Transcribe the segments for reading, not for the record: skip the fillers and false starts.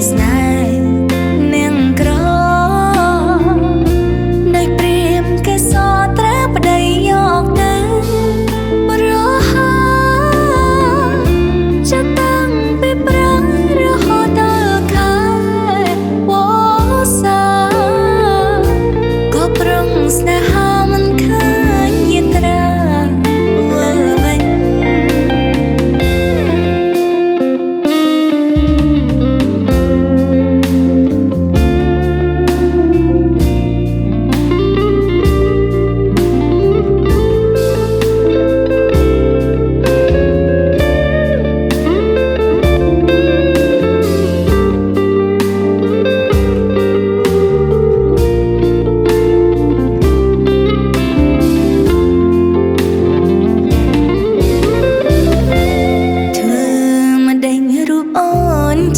ស្នេហ៍នាងក្រនៃព្រាមគេសត្រាប្តីយកទៅរហូតจะตั้งไปปรางรหอตาคาวอสาก็ปรุงสเนหามันเคยยินตราเววิน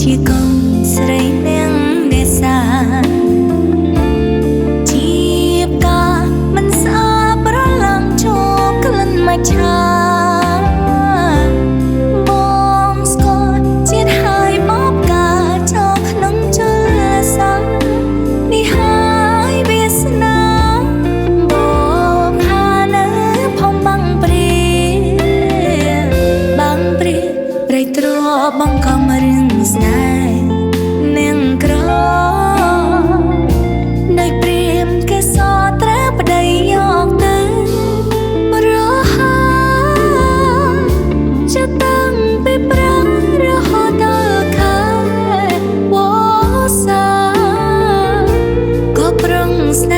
ជាកូនស្រីនាងនេសាជាបកាមិនស្អាតប្រឡំចូលក្លិនមកឆាបងស្គាល់ជាតិហើយបបកាចូលក្នុងជលសានេះហើយវាសនាបបខានៅផងបាំងព្រាប្រៃទ្របងកំរឿងស្នេហ៍នាងក្រនៃព្រាមគេសត្រាប្តីយកទៅរហូតจะตั้งไปปรางรหอตาคาวอสาก็ปรุงสเน